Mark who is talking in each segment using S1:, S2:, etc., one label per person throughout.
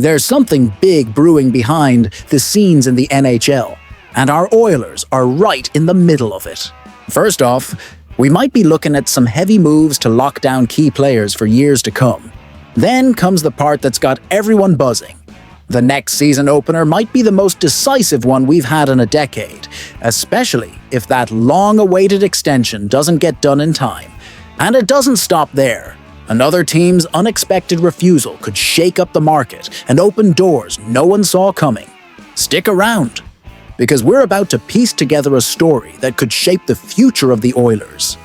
S1: There's something big brewing behind the scenes in the NHL, and our Oilers are right in the middle of it. First off, we might be looking at some heavy moves to lock down key players for years to come. Then comes the part that's got everyone buzzing. The next season opener might be the most decisive one we've had in a decade, especially if that long-awaited extension doesn't get done in time. And it doesn't stop there. Another team's unexpected refusal could shake up the market and open doors no one saw coming. Stick around, because we're about to piece together a story that could shape the future of the Oilers.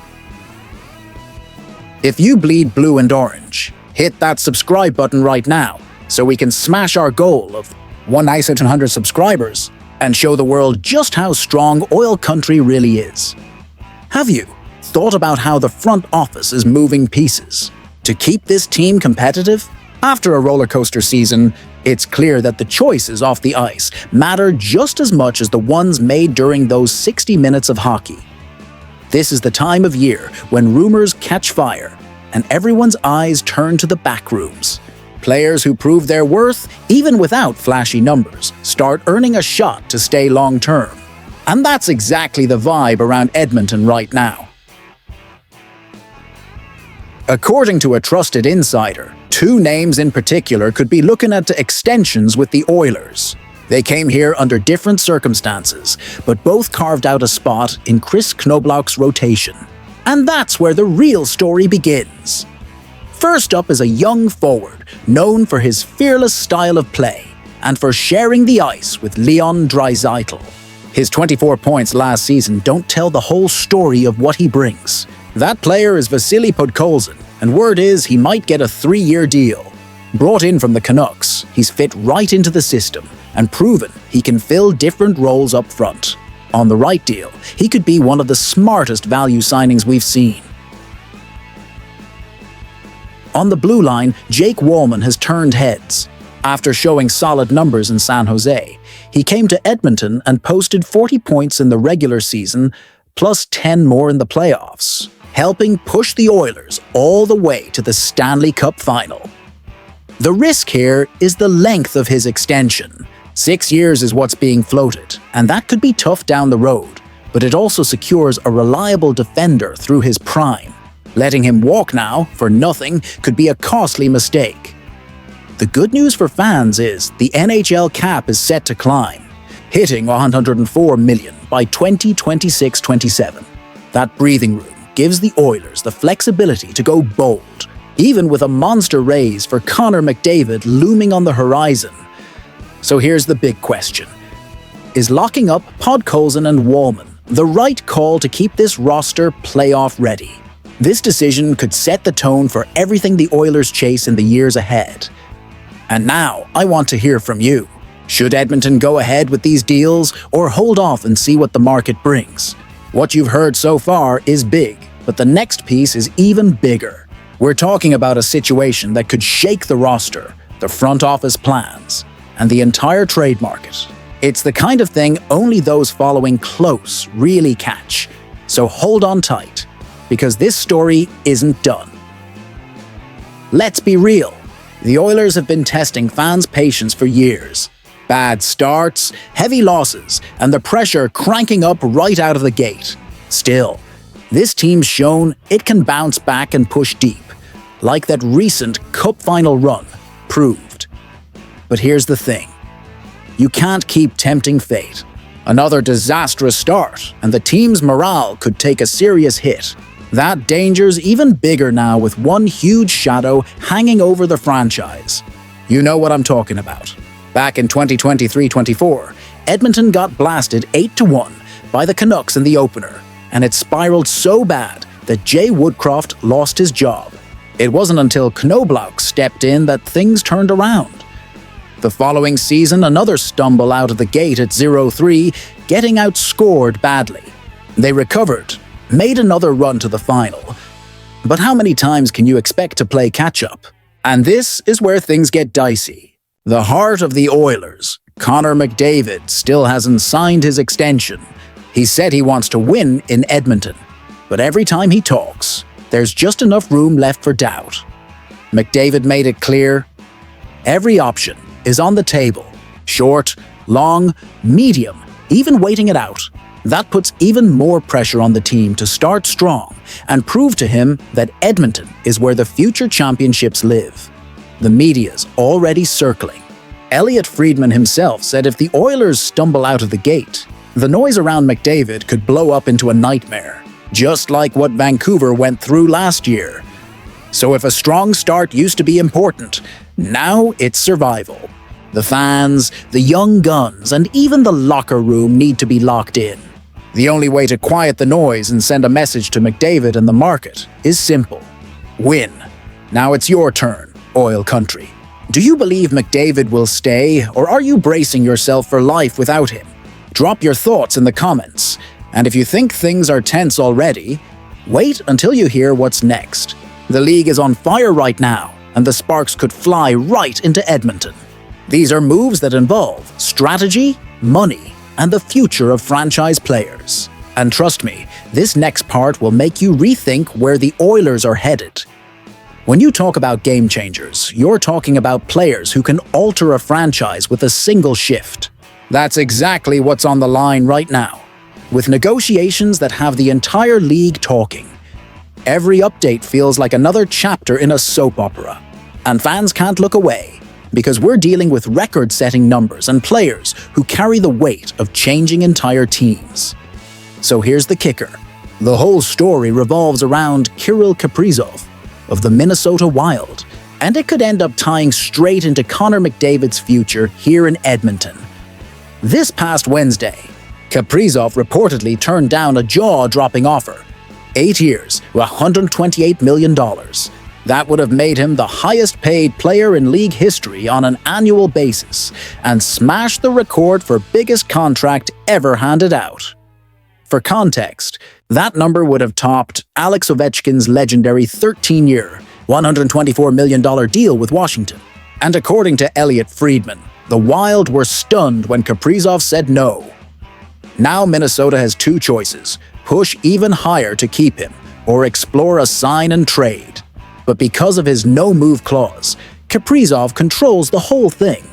S1: If you bleed blue and orange, hit that subscribe button right now so we can smash our goal of 100 subscribers and show the world just how strong oil country really is. Have you thought about how the front office is moving pieces to keep this team competitive? After a roller coaster season, it's clear that the choices off the ice matter just as much as the ones made during those 60 minutes of hockey. This is the time of year when rumors catch fire and everyone's eyes turn to the back rooms. Players who prove their worth, even without flashy numbers, start earning a shot to stay long-term. And that's exactly the vibe around Edmonton right now. According to a trusted insider, two names in particular could be looking at extensions with the Oilers. They came here under different circumstances, but both carved out a spot in Chris Knoblauch's rotation. And that's where the real story begins. First up is a young forward known for his fearless style of play and for sharing the ice with Leon Draisaitl. His 24 points last season don't tell the whole story of what he brings. That player is Vasily Podkolzin, and word is he might get a 3-year deal. Brought in from the Canucks, he's fit right into the system and proven he can fill different roles up front. On the right deal, he could be one of the smartest value signings we've seen. On the blue line, Jake Wallman has turned heads. After showing solid numbers in San Jose, he came to Edmonton and posted 40 points in the regular season, plus 10 more in the playoffs, helping push the Oilers all the way to the Stanley Cup final. The risk here is the length of his extension. 6 years is what's being floated, and that could be tough down the road, but it also secures a reliable defender through his prime. Letting him walk now for nothing could be a costly mistake. The good news for fans is the NHL cap is set to climb, hitting $104 million by 2026-27. That breathing room gives the Oilers the flexibility to go bold, even with a monster raise for Connor McDavid looming on the horizon. So here's the big question. Is locking up Podkolzin and Wallman the right call to keep this roster playoff ready? This decision could set the tone for everything the Oilers chase in the years ahead. And now, I want to hear from you. Should Edmonton go ahead with these deals or hold off and see what the market brings? What you've heard so far is big, but the next piece is even bigger. We're talking about a situation that could shake the roster, the front office plans, and the entire trade market. It's the kind of thing only those following close really catch. So hold on tight, because this story isn't done. Let's be real. The Oilers have been testing fans' patience for years. Bad starts, heavy losses, and the pressure cranking up right out of the gate. Still, this team's shown it can bounce back and push deep, like that recent Cup final run proved. But here's the thing. You can't keep tempting fate. Another disastrous start, and the team's morale could take a serious hit. That danger's even bigger now with one huge shadow hanging over the franchise. You know what I'm talking about. Back in 2023-24, Edmonton got blasted 8-1 by the Canucks in the opener, and it spiraled so bad that Jay Woodcroft lost his job. It wasn't until Knoblauch stepped in that things turned around. The following season, another stumble out of the gate at 0-3, getting outscored badly. They recovered, made another run to the final. But how many times can you expect to play catch-up? And this is where things get dicey. The heart of the Oilers, Connor McDavid, still hasn't signed his extension. He said he wants to win in Edmonton, but every time he talks, there's just enough room left for doubt. McDavid made it clear, every option is on the table. Short, long, medium, even waiting it out. That puts even more pressure on the team to start strong and prove to him that Edmonton is where the future championships live. The media's already circling. Elliotte Friedman himself said if the Oilers stumble out of the gate, the noise around McDavid could blow up into a nightmare, just like what Vancouver went through last year. So if a strong start used to be important, now it's survival. The fans, the young guns, and even the locker room need to be locked in. The only way to quiet the noise and send a message to McDavid and the market is simple. Win. Now it's your turn, Oil Country. Do you believe McDavid will stay, or are you bracing yourself for life without him? Drop your thoughts in the comments. And if you think things are tense already, wait until you hear what's next. The league is on fire right now, and the sparks could fly right into Edmonton. These are moves that involve strategy, money, and the future of franchise players. And trust me, this next part will make you rethink where the Oilers are headed. When you talk about game changers, you're talking about players who can alter a franchise with a single shift. That's exactly what's on the line right now, with negotiations that have the entire league talking. Every update feels like another chapter in a soap opera, and fans can't look away, because we're dealing with record-setting numbers and players who carry the weight of changing entire teams. So here's the kicker. The whole story revolves around Kirill Kaprizov of the Minnesota Wild, and it could end up tying straight into Connor McDavid's future here in Edmonton. This past Wednesday, Kaprizov reportedly turned down a jaw-dropping offer. 8 years, $128 million. That would have made him the highest-paid player in league history on an annual basis and smashed the record for biggest contract ever handed out. For context, that number would have topped Alex Ovechkin's legendary 13-year, $124 million deal with Washington. And according to Elliotte Friedman, the Wild were stunned when Kaprizov said no. Now Minnesota has two choices: push even higher to keep him, or explore a sign and trade. But because of his no-move clause, Kaprizov controls the whole thing.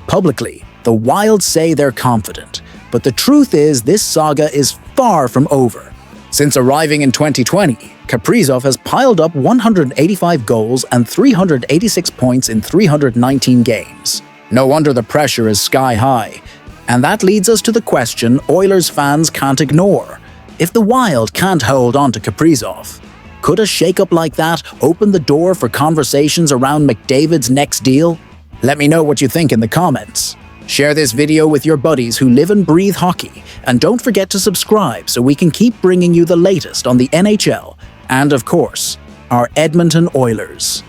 S1: Publicly, the Wild say they're confident, but the truth is this saga is far from over. Since arriving in 2020, Kaprizov has piled up 185 goals and 386 points in 319 games. No wonder the pressure is sky high. And that leads us to the question Oilers fans can't ignore. If the Wild can't hold on to Kaprizov, could a shakeup like that open the door for conversations around McDavid's next deal? Let me know what you think in the comments. Share this video with your buddies who live and breathe hockey, and don't forget to subscribe so we can keep bringing you the latest on the NHL and, of course, our Edmonton Oilers.